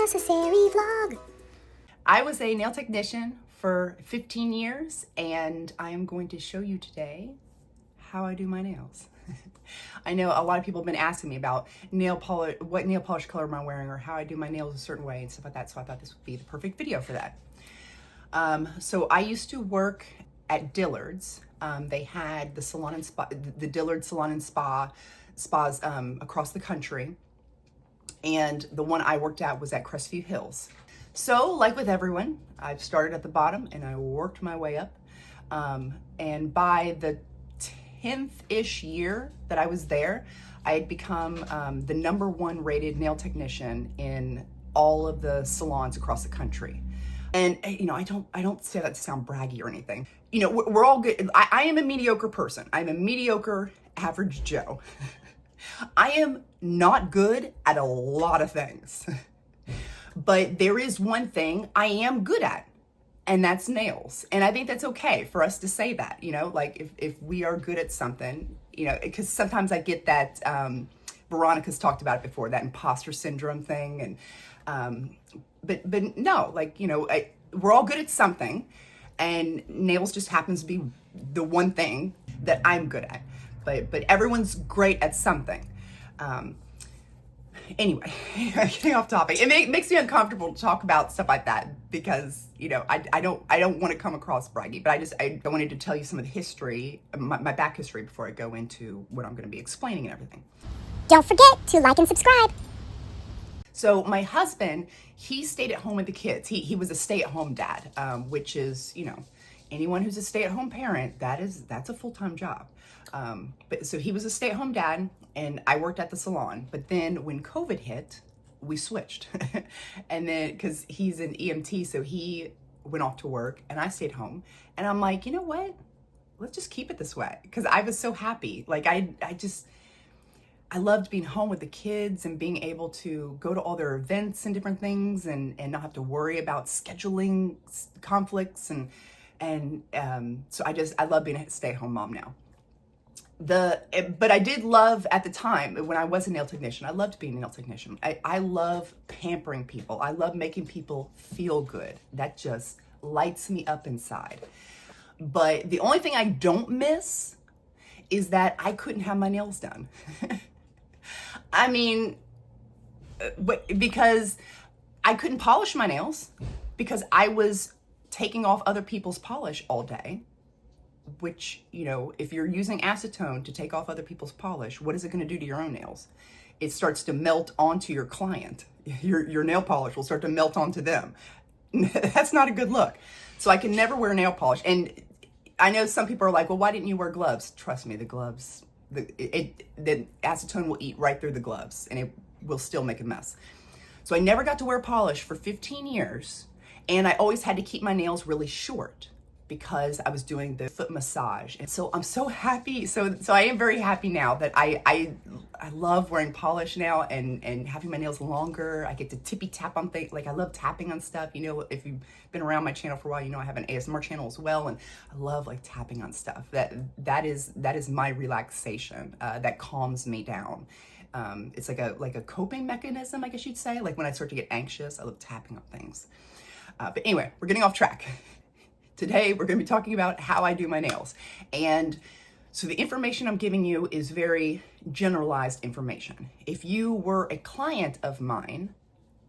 unnecessary vlog. I was a nail technician for 15 years, and I am going to show you today how I do my nails. I know a lot of people have been asking me about nail polish, what nail polish color am I wearing, or how I do my nails a certain way and stuff like that, so I thought this would be the perfect video for that. So I used to work at Dillard's. They had the salon and spa, the Dillard Salon and Spas across the country. And the one I worked at was at Crestview Hills. So like with everyone, I started at the bottom and I worked my way up. And by the 10th-ish year that I was there, I had become the #1 rated nail technician in all of the salons across the country. And you know, I don't say that to sound braggy or anything. You know, we're all good. I am a mediocre person. I'm a mediocre average Joe. I am not good at a lot of things, but there is one thing I am good at, and that's nails. And I think that's okay for us to say that, you know, like if we are good at something, you know, because sometimes I get that, Veronica's talked about it before, that imposter syndrome thing. And, but no, like, you know, we're all good at something, and nails just happens to be the one thing that I'm good at. But everyone's great at something. Anyway, getting off topic. It makes me uncomfortable to talk about stuff like that because, you know, I don't want to come across braggy, but I wanted to tell you some of the history, my back history, before I go into what I'm going to be explaining and everything. Don't forget to like and subscribe. So my husband, he stayed at home with the kids. He was a stay-at-home dad, which is, you know, anyone who's a stay-at-home parent, that's a full-time job. But so he was a stay-at-home dad, and I worked at the salon. But then when COVID hit, we switched. And then, because he's an EMT, so he went off to work and I stayed home. And I'm like, you know what? Let's just keep it this way. Because I was so happy. Like I loved being home with the kids and being able to go to all their events and different things and not have to worry about scheduling conflicts. So I love being a stay-at-home mom now. But I did love, at the time when I was a nail technician, I loved being a nail technician. I love pampering people. I love making people feel good. That just lights me up inside. But the only thing I don't miss is that I couldn't have my nails done. I mean, because I couldn't polish my nails because I was taking off other people's polish all day. Which, you know, if you're using acetone to take off other people's polish, what is it going to do to your own nails? It starts to melt onto your client. Your nail polish will start to melt onto them. That's not a good look. So I can never wear nail polish. And I know some people are like, well, why didn't you wear gloves? Trust me, the gloves, the acetone will eat right through the gloves and it will still make a mess. So I never got to wear polish for 15 years. And I always had to keep my nails really short, because I was doing the foot massage. And so I'm so happy. So I am very happy now that I love wearing polish now and having my nails longer. I get to tippy tap on things. Like I love tapping on stuff. You know, if you've been around my channel for a while, you know I have an ASMR channel as well. And I love like tapping on stuff. That is my relaxation. That calms me down. It's like a coping mechanism, I guess you'd say. Like when I start to get anxious, I love tapping on things. But anyway, we're getting off track. Today, we're going to be talking about how I do my nails. And so the information I'm giving you is very generalized information. If you were a client of mine,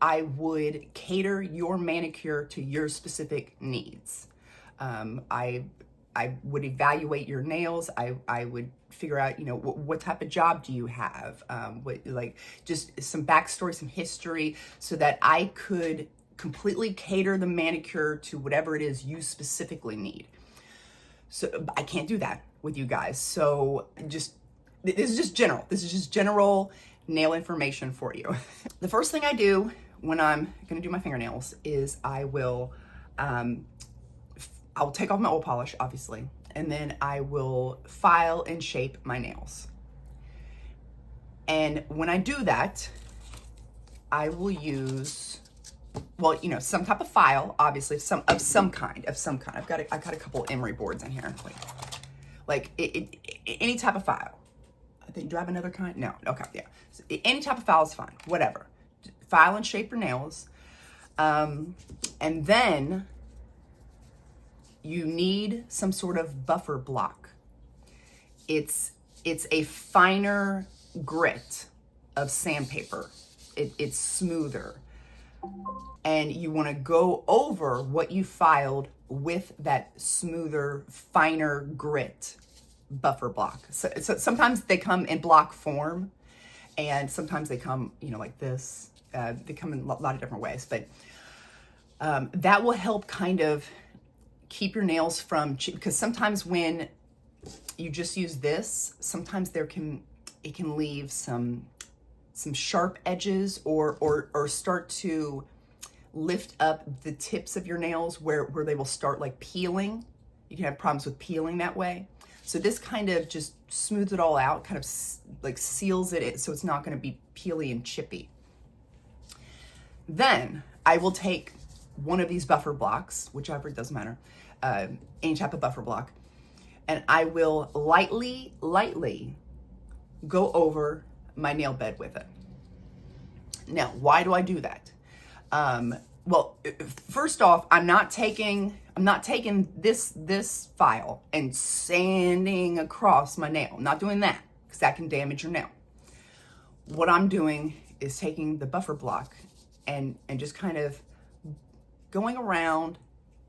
I would cater your manicure to your specific needs. I would evaluate your nails. I would figure out, you know, what type of job do you have? Just some backstory, some history, so that I could completely cater the manicure to whatever it is you specifically need. So I can't do that with you guys. So this is just general. This is just general nail information for you. The first thing I do when I'm gonna do my fingernails is I'll take off my oil polish, obviously, and then I will file and shape my nails. And when I do that, I will use, well, you know, some type of file, obviously, of some kind. I've got a couple emery boards in here. Like any type of file. I think, do I have another kind? No. Okay, yeah. So any type of file is fine. Whatever. File and shape your nails. And then you need some sort of buffer block. It's a finer grit of sandpaper. It's smoother. And you want to go over what you filed with that smoother, finer grit buffer block. So sometimes they come in block form, and sometimes they come, like this. They come in a lot of different ways, but that will help kind of keep your nails from, because sometimes when you just use this, sometimes it can leave some sharp edges or start to lift up the tips of your nails where they will start like peeling. You can have problems with peeling that way. So this kind of just smooths it all out, kind of like seals it so it's not going to be peely and chippy. Then I will take one of these buffer blocks, whichever, it doesn't matter, any type of buffer block, and I will lightly go over my nail bed with it. Now, why do I do that? Well, first off, I'm not taking this file and sanding across my nail. I'm not doing that, because that can damage your nail. What I'm doing is taking the buffer block and just kind of going around,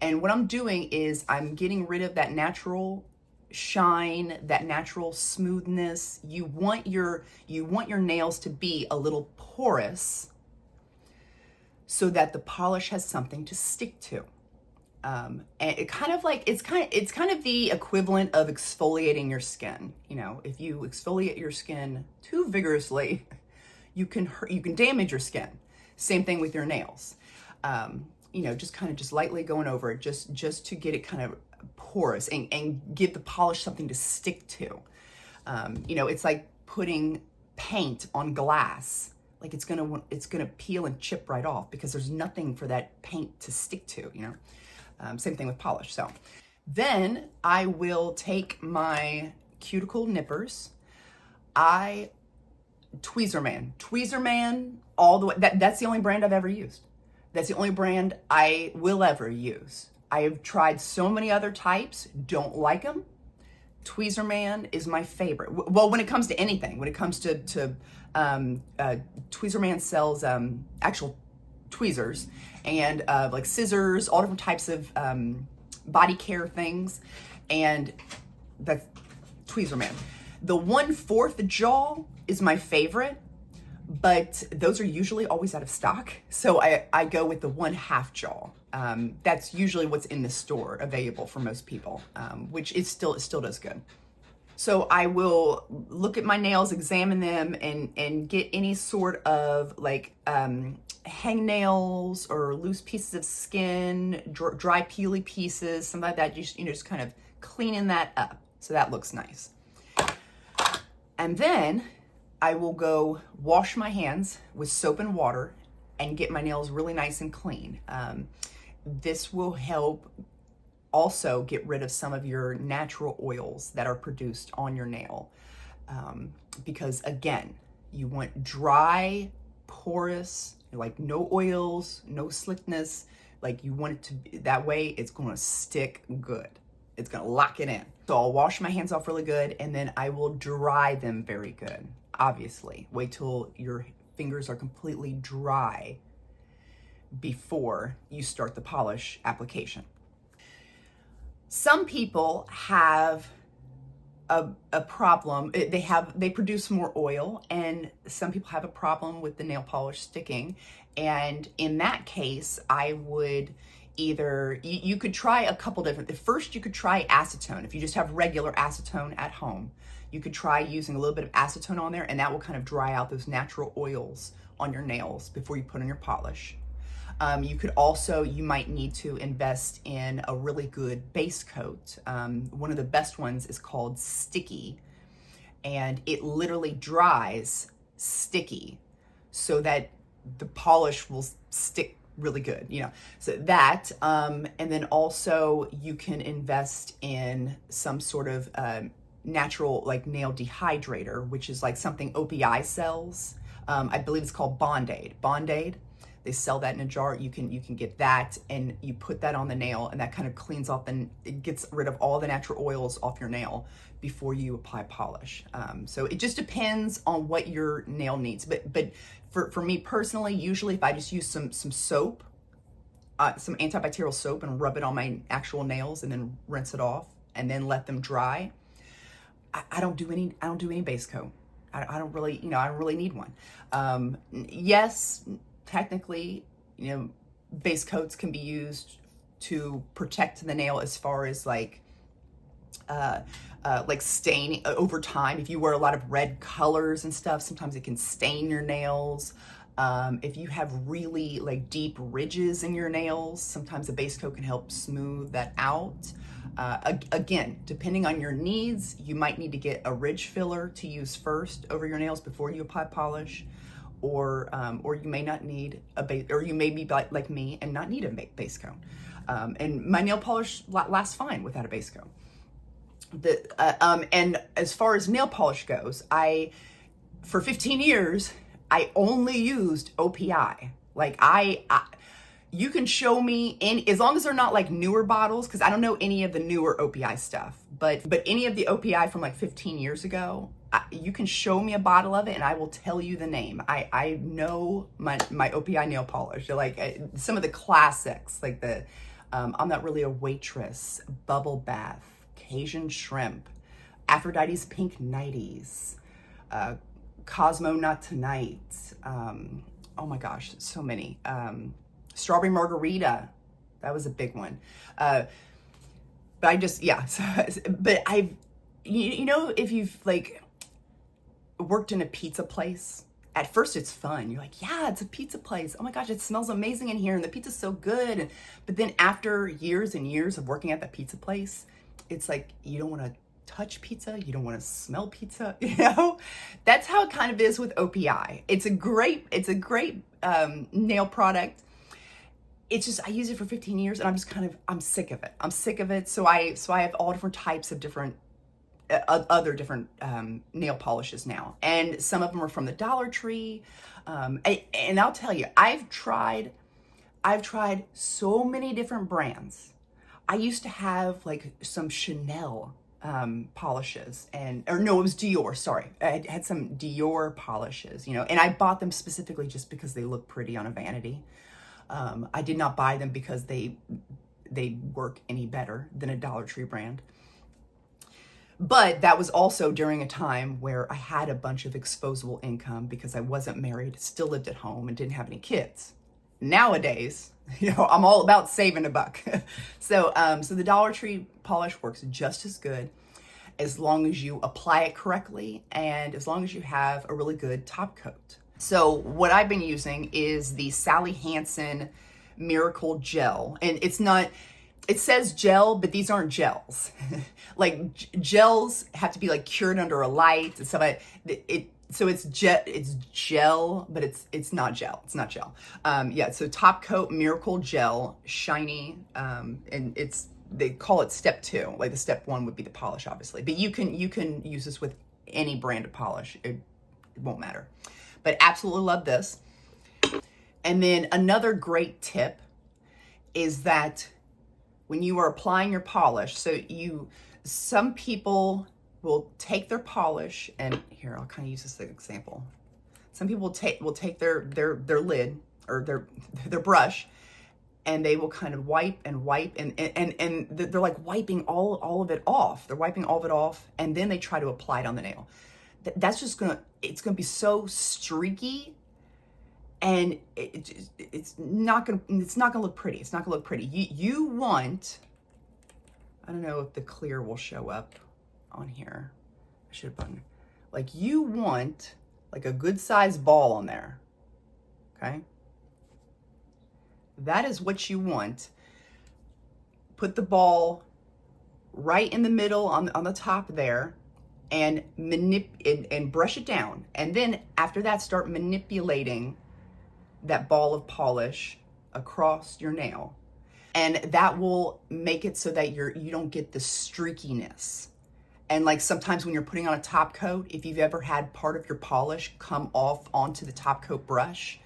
and what I'm doing is I'm getting rid of that natural shine, that natural smoothness. You want your nails to be a little porous so that the polish has something to stick to. And it's kind of the equivalent of exfoliating your skin. If you exfoliate your skin too vigorously, you can damage your skin. Same thing with your nails. Just lightly going over it, just to get it kind of porous and give the polish something to stick to. It's like putting paint on glass. Like it's gonna peel and chip right off because there's nothing for that paint to stick to. Same thing with polish. So then I will take my cuticle nippers. Tweezerman all the way. That's the only brand I've ever used. That's the only brand I will ever use. I have tried so many other types, don't like them. Tweezerman is my favorite. Well, when it comes to anything, when it comes to Tweezerman sells actual tweezers and like scissors, all different types of body care things, and that's Tweezerman. The 1/4 jaw is my favorite, but those are usually always out of stock. So I go with the 1/2 jaw. That's usually what's in the store available for most people, which it still does good. So I will look at my nails, examine them, and get any sort of like hangnails or loose pieces of skin, dry peely pieces, something like that. Just kind of cleaning that up so that looks nice. And then I will go wash my hands with soap and water and get my nails really nice and clean. This will help also get rid of some of your natural oils that are produced on your nail. Because again, you want dry, porous, like no oils, no slickness. Like you want it to be that way, it's going to stick good. It's going to lock it in. So I'll wash my hands off really good, and then I will dry them very good. Obviously, wait till your fingers are completely dry before you start the polish application. Some people have a problem. They produce more oil, and some people have a problem with the nail polish sticking. And in that case, I would either, you could try a couple different, first you could try acetone. If you just have regular acetone at home, you could try using a little bit of acetone on there, and that will kind of dry out those natural oils on your nails before you put on your polish. You could also, you might need to invest in a really good base coat. One of the best ones is called Sticky, and it literally dries sticky so that the polish will stick really good, so that, and then also you can invest in some sort of natural like nail dehydrator, which is like something OPI sells. I believe it's called Bond-Aid. They sell that in a jar. You can get that, and you put that on the nail, and that kind of cleans off, and it gets rid of all the natural oils off your nail before you apply polish. So it just depends on what your nail needs. But for me personally, usually if I just use some soap, some antibacterial soap, and rub it on my actual nails, and then rinse it off, and then let them dry, I don't do any base coat. I don't really, I don't really need one. Yes, technically, base coats can be used to protect the nail as far as like stain over time. If you wear a lot of red colors and stuff, sometimes it can stain your nails. If you have really like deep ridges in your nails, sometimes a base coat can help smooth that out. Again, depending on your needs, you might need to get a ridge filler to use first over your nails before you apply polish, or you may not need a base, or you may be like me and not need a base coat. And my nail polish lasts fine without a base coat. And as far as nail polish goes, for 15 years, I only used OPI. Like you can show me as long as they're not like newer bottles, because I don't know any of the newer OPI stuff, but any of the OPI from like 15 years ago, you can show me a bottle of it and I will tell you the name. I know my OPI nail polish. They're like some of the classics, like the I'm Not Really a Waitress, Bubble Bath, Cajun Shrimp, Aphrodite's Pink Nighties, Cosmo Not Tonight. Oh my gosh, so many. Strawberry Margarita, that was a big one. But I just, yeah. But I've, if you've like worked in a pizza place, at first it's fun. You're like, yeah, it's a pizza place. Oh my gosh, it smells amazing in here and the pizza's so good. But then after years and years of working at that pizza place, it's like, you don't want to touch pizza. You don't want to smell pizza. That's how it kind of is with OPI. It's a great nail product. It's just, I use it for 15 years and I'm sick of it. I'm sick of it. So I have all different types of different, other different nail polishes now. And some of them are from the Dollar Tree. And I'll tell you, I've tried so many different brands. I used to have like some Chanel polishes, or no, it was Dior, sorry. I had some Dior polishes, and I bought them specifically just because they look pretty on a vanity. I did not buy them because they work any better than a Dollar Tree brand. But that was also during a time where I had a bunch of disposable income because I wasn't married, still lived at home, and didn't have any kids. Nowadays, I'm all about saving a buck. So the Dollar Tree polish works just as good as long as you apply it correctly and as long as you have a really good top coat. So what I've been using is the Sally Hansen Miracle Gel. And it says gel, but these aren't gels. Like gels have to be like cured under a light and stuff. So it's gel, but it's not gel. It's not gel. So top coat Miracle Gel, shiny, and they call it step 2. Like the step 1 would be the polish, obviously, but you can use this with any brand of polish. It won't matter. But absolutely love this. And then another great tip is that when you are applying your polish, some people will take their polish, and here I'll kind of use this as an example. Some people will take their lid or their brush, and they will kind of wipe and they're like wiping all of it off. They're wiping all of it off, and then they try to apply it on the nail. That's just it's gonna be so streaky, and it's not gonna look pretty. It's not gonna look pretty. You want, I don't know if the clear will show up on here. I should have put, like, you want like a good sized ball on there. Okay. That is what you want. Put the ball right in the middle on the top there, and brush it down. And then after that, start manipulating that ball of polish across your nail. And that will make it so that you don't get the streakiness. And like sometimes when you're putting on a top coat, if you've ever had part of your polish come off onto the top coat brush,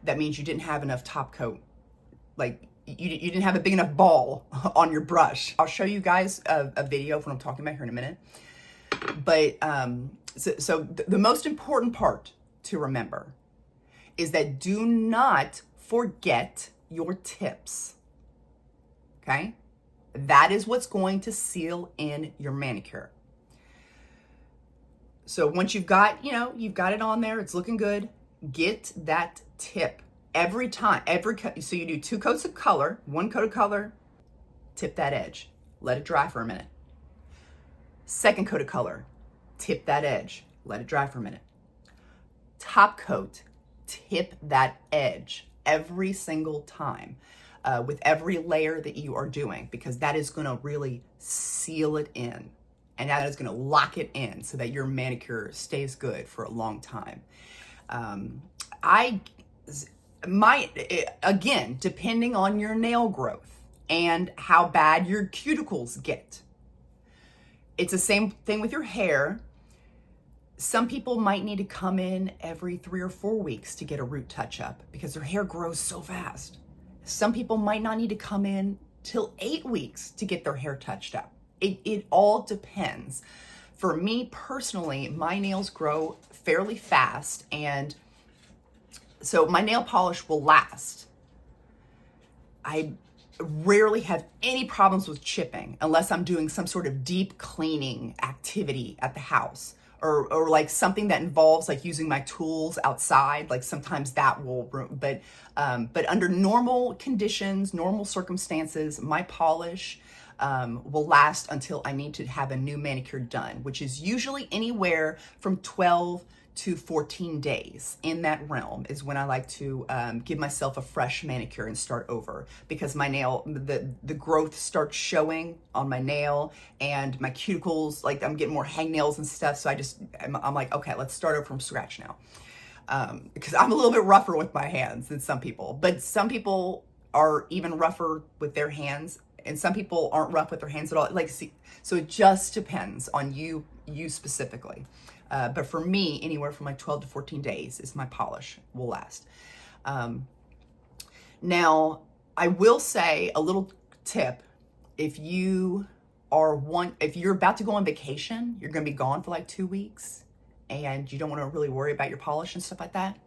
that means you didn't have enough top coat. Like you didn't have a big enough ball on your brush. I'll show you guys a video of what I'm talking about here in a minute. But so the most important part to remember is that do not forget your tips. Okay? That is what's going to seal in your manicure. So once you've got, you've got it on there, it's looking good, get that tip every time, so you do 2 coats of color, 1 coat of color, tip that edge, let it dry for a minute. 2nd coat of color, tip that edge, let it dry for a minute. Top coat, tip that edge every single time with every layer that you are doing, because that is going to really seal it in. And that is going to lock it in so that your manicure stays good for a long time. Again, depending on your nail growth and how bad your cuticles get. It's the same thing with your hair. Some people might need to come in every 3 or 4 weeks to get a root touch up because their hair grows so fast. Some people might not need to come in till 8 weeks to get their hair touched up. It all depends. For me personally, my nails grow fairly fast, and so my nail polish will last. I rarely have any problems with chipping unless I'm doing some sort of deep cleaning activity at the house, or like something that involves like using my tools outside. Like sometimes that will, but under normal conditions, normal circumstances, my polish will last until I need to have a new manicure done, which is usually anywhere from 12 to 14 days. In that realm is when I like to give myself a fresh manicure and start over, because my nail, the growth starts showing on my nail, and my cuticles, like I'm getting more hangnails and stuff. So I'm like, okay, let's start over from scratch now. Because I'm a little bit rougher with my hands than some people, but some people are even rougher with their hands, and some people aren't rough with their hands at all. So it just depends on you specifically. But for me, anywhere from like 12 to 14 days is my polish will last. Now, I will say a little tip. If you're about to go on vacation, you're going to be gone for like 2 weeks, and you don't want to really worry about your polish and stuff like that,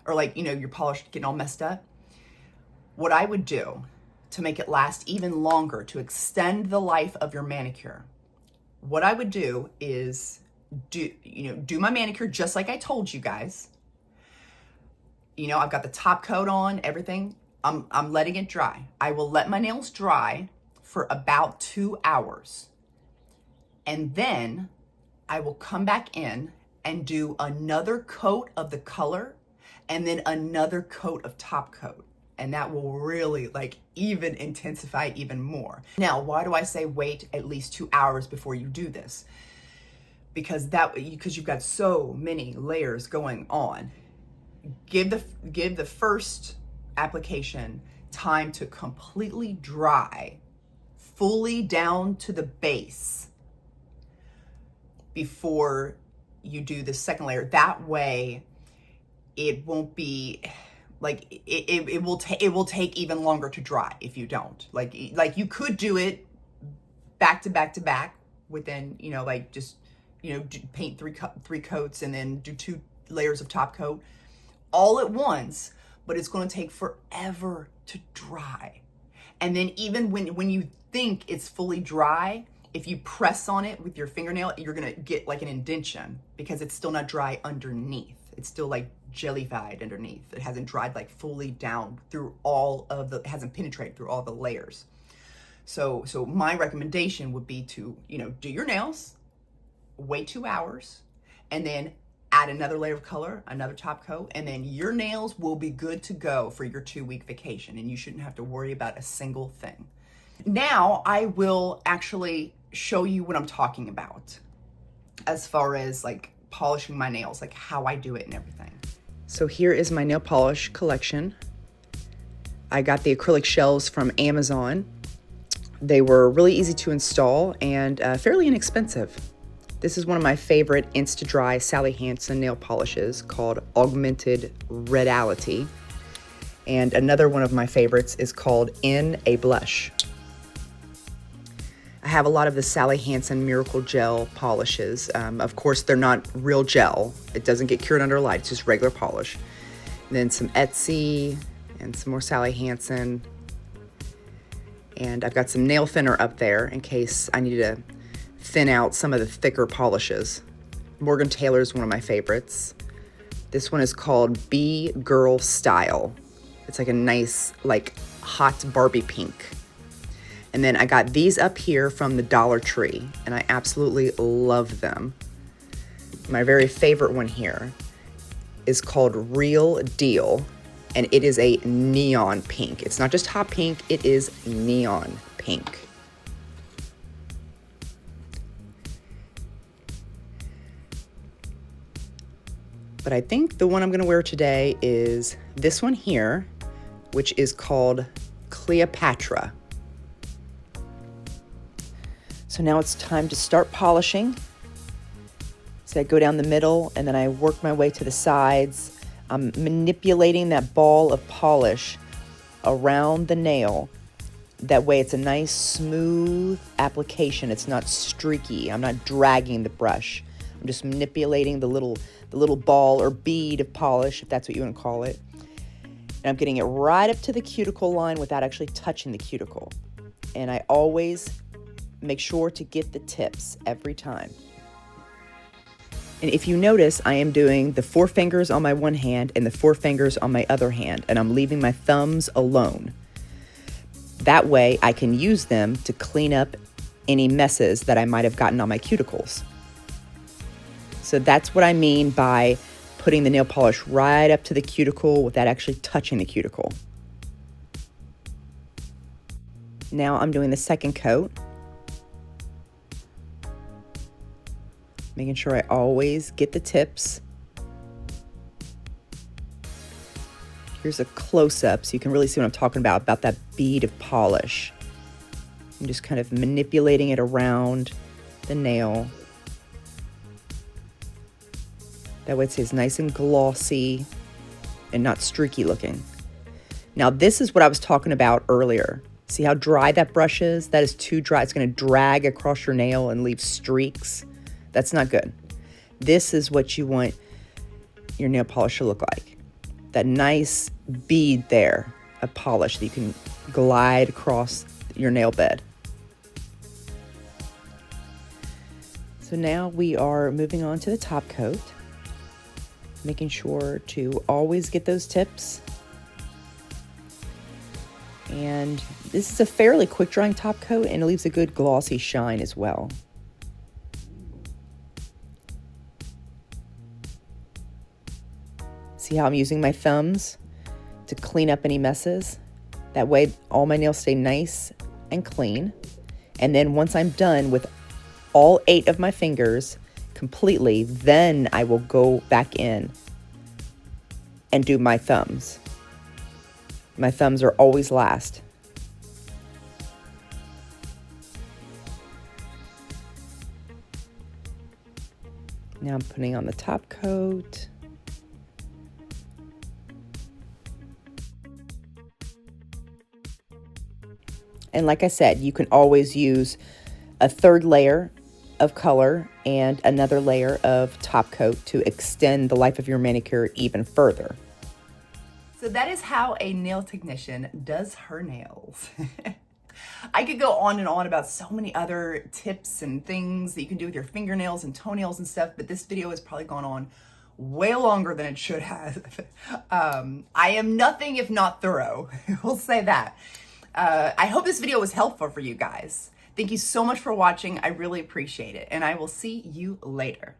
or like, your polish getting all messed up. What I would do to make it last even longer, to extend the life of your manicure, what I would do is do my manicure just like I told you guys. I've got the top coat on, everything. I'm letting it dry. I will let my nails dry for about 2 hours. And then I will come back in and do another coat of the color, and then another coat of top coat. And that will really even intensify even more. Now, why do I say wait at least 2 hours before you do this? Because you've got so many layers going on. Give the first application time to completely dry, fully down to the base, before you do the second layer. That way, it won't be it will take even longer to dry if you don't. Like you could do it back to back to back within paint three coats and then do 2 layers of top coat all at once, but it's going to take forever to dry. And then even when you think it's fully dry, if you press on it with your fingernail, you're going to get like an indentation because it's still not dry underneath. It's still like jellified underneath. It hasn't dried fully down through it hasn't penetrated through all the layers. So my recommendation would be to, do your nails, wait 2 hours, and then add another layer of color, another top coat, and then your nails will be good to go for your 2-week vacation, and you shouldn't have to worry about a single thing. Now I will actually show you what I'm talking about as far as polishing my nails, how I do it and everything. So here is my nail polish collection. I got the acrylic shells from Amazon. They were really easy to install and fairly inexpensive. This is one of my favorite Insta-Dry Sally Hansen nail polishes called Augmented Reality. And another one of my favorites is called In a Blush. I have a lot of the Sally Hansen Miracle Gel polishes. Of course, they're not real gel. It doesn't get cured under light, it's just regular polish. And then some Etsy and some more Sally Hansen. And I've got some nail thinner up there in case I need to thin out some of the thicker polishes. Morgan Taylor is one of my favorites. This one is called Be Girl Style. It's like a nice, like hot Barbie pink. And then I got these up here from the Dollar Tree, and I absolutely love them. My very favorite one here is called Real Deal, and it is a neon pink. It's not just hot pink, it is neon pink. But I think the one I'm gonna wear today is this one here, which is called Cleopatra. So now it's time to start polishing. So I go down the middle and then I work my way to the sides. I'm manipulating that ball of polish around the nail. That way it's a nice smooth application. It's not streaky. I'm not dragging the brush. I'm just manipulating the little ball or bead of polish, if that's what you want to call it. And I'm getting it right up to the cuticle line without actually touching the cuticle. And I always make sure to get the tips every time. And if you notice, I am doing the 4 fingers on my one hand and the 4 fingers on my other hand, and I'm leaving my thumbs alone. That way I can use them to clean up any messes that I might have gotten on my cuticles. So that's what I mean by putting the nail polish right up to the cuticle without actually touching the cuticle. Now I'm doing the second coat. Making sure I always get the tips. Here's a close-up so you can really see what I'm talking about that bead of polish. I'm just kind of manipulating it around the nail. That way it stays nice and glossy and not streaky looking. Now this is what I was talking about earlier. See how dry that brush is? That is too dry. It's going to drag across your nail and leave streaks. That's not good. This is what you want your nail polish to look like. That nice bead there of polish that you can glide across your nail bed. So now we are moving on to the top coat. Making sure to always get those tips. And this is a fairly quick drying top coat and it leaves a good glossy shine as well. See how I'm using my thumbs to clean up any messes? That way all my nails stay nice and clean. And then once I'm done with all 8 of my fingers completely, then I will go back in and do my thumbs. My thumbs are always last. Now I'm putting on the top coat. And like I said, you can always use a 3rd layer of color and another layer of top coat to extend the life of your manicure even further. So that is how a nail technician does her nails. I could go on and on about so many other tips and things that you can do with your fingernails and toenails and stuff, but this video has probably gone on way longer than it should have. I am nothing if not thorough. We'll say that. I hope this video was helpful for you guys. Thank you so much for watching. I really appreciate it, and I will see you later.